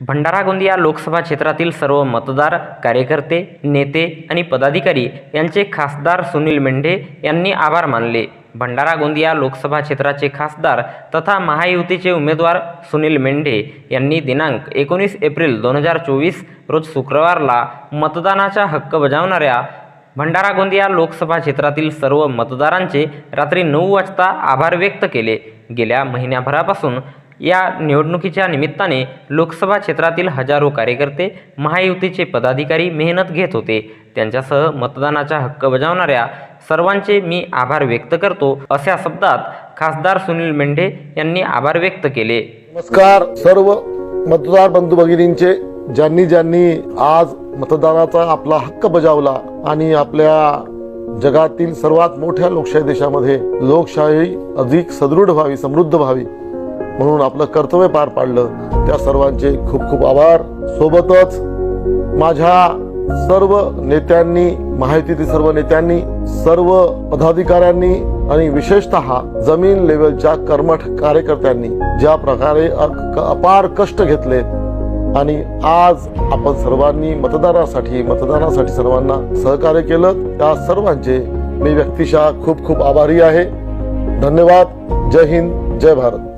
भंडारा गोंदिया लोकसभा क्षेत्रातील सर्व मतदार, कार्यकर्ते, नेते आणि पदाधिकारी यांचे खासदार सुनील मेंढे यांनी आभार मानले। भंडारा गोंदिया लोकसभा क्षेत्राचे खासदार तथा महायुतीचे उमेदवार सुनील मेंढे यांनी दिनांक 19 एप्रिल 2024 रोज शुक्रवारला मतदानाचा हक्क बजावणाऱ्या भंडारा गोंदिया लोकसभा क्षेत्रातील सर्व मतदारांचे रात्री 9 वाजता आभार व्यक्त केले। गेल्या महिन्याभरापासून या निवडणुकीच्या निमित्ताने लोकसभा क्षेत्रातील हजारो कार्यकर्ते, महायुतीचे पदाधिकारी मेहनत घेत होते। त्यांच्यासह मतदानाचा हक्क बजावणाऱ्या सर्वांचे मी आभार व्यक्त करतो, अशा शब्दात खासदार सुनील मेंढे यांनी आभार व्यक्त केले। नमस्कार सर्व मतदार बंधू भगिनींचे, ज्यांनी आज मतदानाचा आपला हक्क बजावला आणि आपल्या जगातील सर्वात मोठ्या लोकशाही देशामध्ये लोकशाही अधिक सदृढ व्हावी, समृद्ध व्हावी म्हणून आपलं कर्तव्य पार पाडलं, त्या सर्वांचे खूप खूप आभार। सोबतच माझ्या सर्व नेत्यांनी, महायुतीतील सर्व नेत्यांनी, सर्व पदाधिकाऱ्यांनी आणि विशेषतः जमीन लेवलच्या कर्मठ कार्यकर्त्यांनी ज्या प्रकारे अपार कष्ट घेतले आणि आज आपण सर्वांनी मतदानासाठी सर्वांना सहकार्य केलं, त्या सर्वांचे मी व्यक्तिशः खूप खूप आभारी आहे। धन्यवाद। जय हिंद, जय भारत।